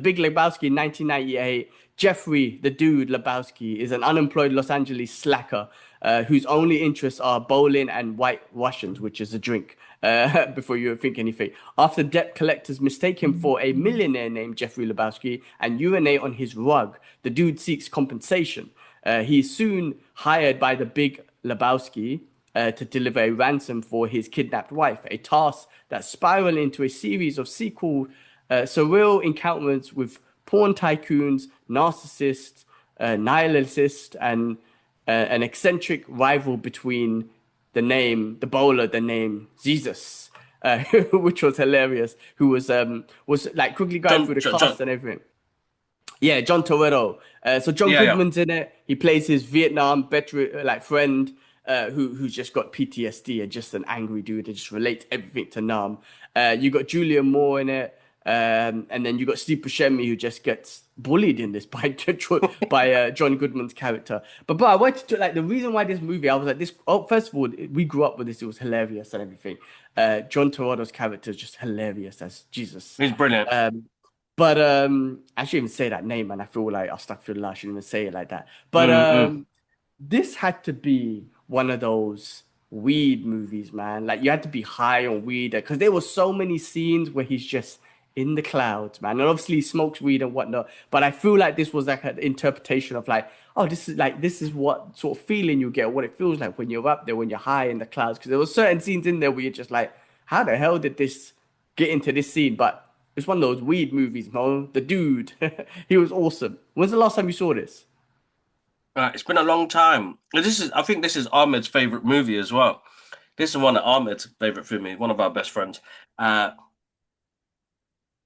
Big Lebowski in 1998. Jeffrey, the dude Lebowski, is an unemployed Los Angeles slacker whose only interests are bowling and white Russians, which is a drink. Before you think anything. After debt collectors mistake him for a millionaire named Jeffrey Lebowski and urinate on his rug, the dude seeks compensation. He is soon hired by the Big Lebowski to deliver a ransom for his kidnapped wife, a task that spiraled into a series of surreal encounters with porn tycoons, narcissists, nihilists, and an eccentric rival between the bowler, the name Jesus, which was hilarious. Who was like quickly going through the cast and everything. Yeah, John Toretto. So John Yeah, yeah. Goodman's in it. He plays his Vietnam veteran, like friend, who's just got PTSD and just an angry dude and just relates everything to Nam. You got Julia Moore in it. And then you got Steve Buscemi who just gets bullied in this by John Goodman's character. But I wanted to like the reason why this movie, I was like this. Oh, first of all, we grew up with this. It was hilarious and everything. John Toretto's character is just hilarious as Jesus. He's brilliant. But I shouldn't even say that name, man. I feel like Astaghfirullah, I shouldn't even say it like that. But Mm-mm. this had to be one of those weed movies, man. Like you had to be high on weed because there were so many scenes where he's just in the clouds, man. And obviously he smokes weed and whatnot. But I feel like this was like an interpretation of like, oh, this is what sort of feeling you get, what it feels like when you're up there, when you're high in the clouds. Because there were certain scenes in there where you're just like, how the hell did this get into this scene? But it's one of those weed movies, Mo. The dude, he was awesome. When's the last time you saw this? It's been a long time. I think this is Ahmed's favorite movie as well. This is one of Ahmed's favorite for me, one of our best friends. Uh,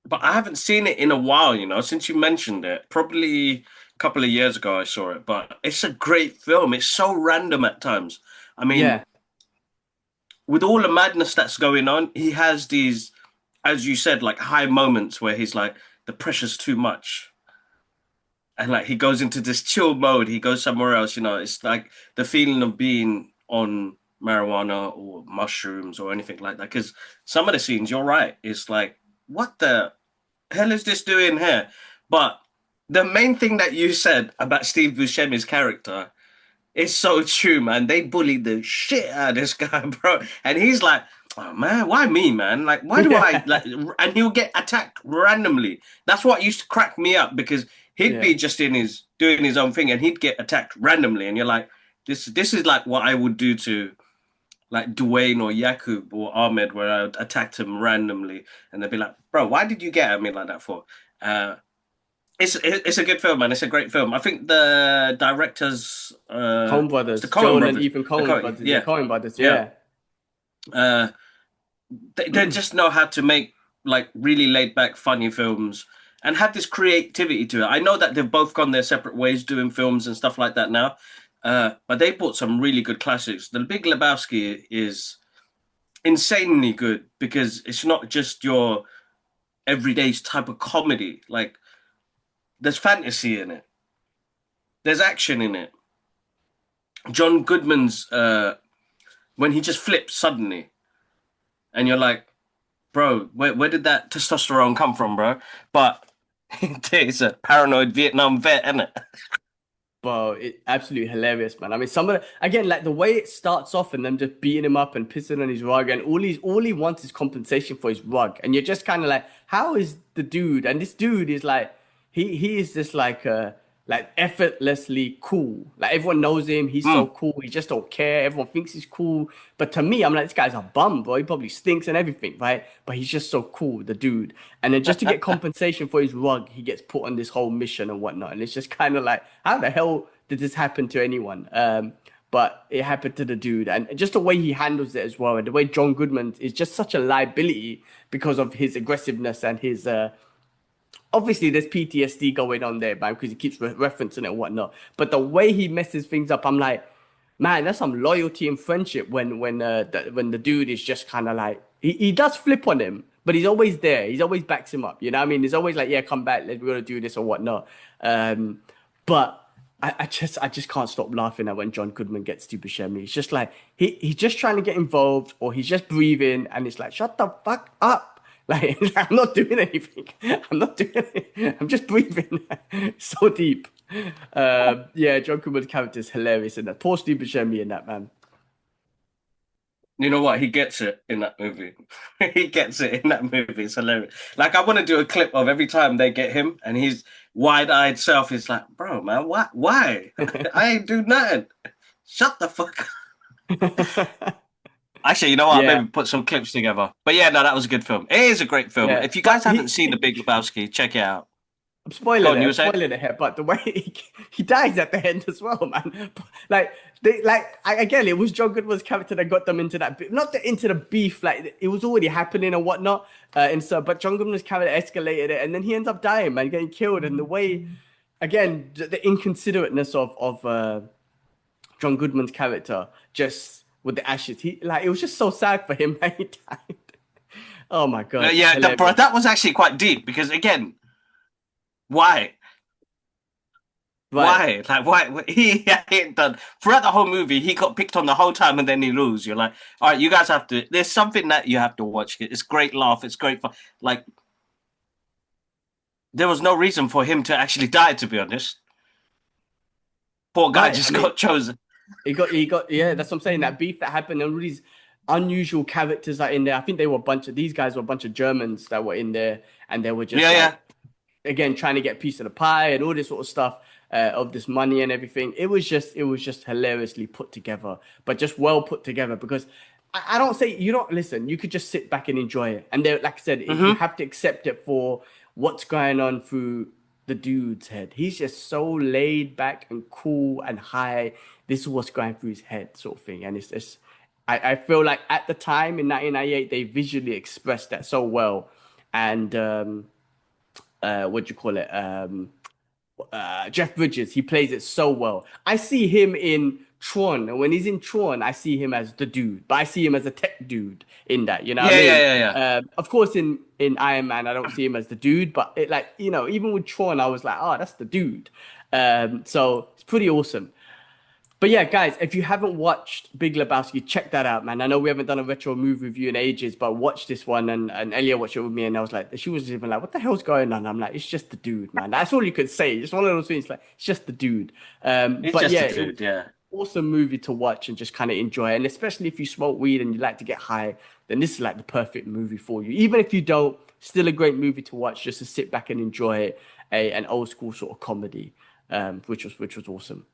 but I haven't seen it in a while, since you mentioned it. Probably a couple of years ago I saw it, but it's a great film. It's so random at times. I mean, Yeah, with all the madness that's going on, he has these, as you said, like high moments where he's like, the pressure's too much. And like he goes into this chill mode, he goes somewhere else, it's like the feeling of being on marijuana or mushrooms or anything like that. Because some of the scenes, you're right, it's like, what the hell is this doing here? But the main thing that you said about Steve Buscemi's character is so true, man. They bullied the shit out of this guy, bro. And he's like, oh man, why me, man? Like, why do I yeah, like? And he'll get attacked randomly. That's what used to crack me up because he'd yeah. be just in his doing his own thing, and he'd get attacked randomly, and you're like, this is like what I would do to like Dwayne or Yakub or Ahmed, where I would attack him randomly, and they'd be like, bro, why did you get at me like that for? Uh, it's a good film, man. It's a great film. I think the directors, Coen it's the Brothers, Coen Joel and brothers. Ethan The Coen Coen, Brothers. Yeah, yeah, Coen Brothers. yeah. Yeah. Uh, they just know how to make like really laid back, funny films and have this creativity to it. I know that they've both gone their separate ways doing films and stuff like that now, but they brought some really good classics. The Big Lebowski is insanely good because it's not just your everyday type of comedy. Like there's fantasy in it, there's action in it. John Goodman's when he just flips suddenly, and you're like, bro, where did that testosterone come from, bro? But it's a paranoid Vietnam vet, isn't it? Bro, it absolutely hilarious, man. I mean, some of the, again, like the way it starts off and them just beating him up and pissing on his rug, and all he wants is compensation for his rug, and you're just kind of like, how is the dude? And this dude is like, he is just like effortlessly cool. Like everyone knows him. He's so Mm. cool. He just don't care. Everyone thinks he's cool. But to me, I'm like, this guy's a bum, bro. He probably stinks and everything, right? But he's just so cool, the dude. And then just to get compensation for his rug, he gets put on this whole mission and whatnot. And it's just kind of like, how the hell did this happen to anyone? But it happened to the dude, and just the way he handles it as well, and the way John Goodman is just such a liability because of his aggressiveness and his obviously there's PTSD going on there, man, because he keeps referencing it and whatnot. But the way he messes things up, I'm like, man, that's some loyalty and friendship when the dude is just kind of like he does flip on him, but he's always there. He's always backs him up. You know what I mean? He's always like, yeah, come back, we're gonna do this or whatnot. But I just can't stop laughing at when John Goodman gets to Buscemi. It's just like he's just trying to get involved or he's just breathing and it's like, shut the fuck up. Like, I'm not doing anything. I'm not doing it. I'm just breathing. So deep. Yeah, John Goodman's character is hilarious in that. Poor Stephen Buscemi in that, man. You know what? He gets it in that movie. He gets it in that movie. It's hilarious. Like I want to do a clip of every time they get him, and his wide-eyed self is like, "Bro, man, why? Why? I ain't do nothing. Shut the fuck up." Actually, you know what? Yeah, Maybe put some clips together. But yeah, no, that was a good film. It is a great film. yeah. If you But guys haven't seen The Big Lebowski, check it out. I'm Go spoiling on, it. you I'm were saying? spoiling it here, but the way he dies at the end as well, man. Like again, it was John Goodman's character that got them into that, not into the beef. Like it was already happening and whatnot. And so, but John Goodman's character escalated it, and then he ends up dying, man, getting killed. And the way, again, the inconsiderateness of John Goodman's character, just with the ashes, he like it was just so sad for him that he died. Oh my God, Yeah, bro, hilarious. that was actually quite deep because again, why? Right. Why? Like, why? He ain't done throughout the whole movie. He got picked on the whole time, and then he lose. You're like, all right, you guys have to. There's something that you have to watch. It's great laugh. It's great fun. Like, there was no reason for him to actually die. To be honest, poor guy Right. I just mean, got chosen. yeah, that's what I'm saying. That beef that happened and all these unusual characters are in there. I think they were a bunch of these guys were a bunch of Germans that were in there and they were just Yeah, like yeah. again trying to get a piece of the pie and all this sort of stuff of this money and everything. It was just hilariously put together, but just well put together because I don't say you don't listen. You could just sit back and enjoy it, and there, like I said, you Mm-hmm. have to accept it for what's going on through the dude's head. He's just so laid back and cool and high. This is what's going through his head, sort of thing, and it's just. I feel like at the time in 1998 they visually expressed that so well, and what do you call it? Jeff Bridges, he plays it so well. I see him in Tron, and when he's in Tron, I see him as the dude, but I see him as a tech dude in that. You know what I Yeah, yeah, mean? yeah, yeah. Of course, in Iron Man, I don't see him as the dude, but it like even with Tron, I was like, oh, that's the dude. So it's pretty awesome. But yeah, guys, if you haven't watched Big Lebowski, check that out, man. I know we haven't done a retro movie review in ages, but watch this one. And Elia watched it with me, and I was like, she was even like, "What the hell's going on?" I'm like, "It's just the dude, man." That's all you could say. Just one of those things, like it's just the dude. He's But just yeah, a it was dude. Yeah. awesome movie to watch and just kind of enjoy. And especially if you smoke weed and you like to get high, then this is like the perfect movie for you. Even if you don't, still a great movie to watch just to sit back and enjoy an old school sort of comedy, which was awesome.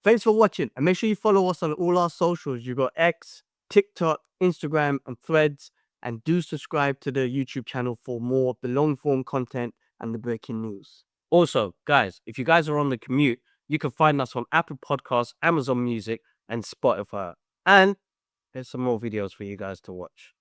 Thanks for watching, and make sure you follow us on all our socials. You got X, TikTok, Instagram, and Threads, and do subscribe to the YouTube channel for more of the long form content and the breaking news. Also, guys, if you guys are on the commute, you can find us on Apple Podcasts, Amazon Music, and Spotify. And there's some more videos for you guys to watch.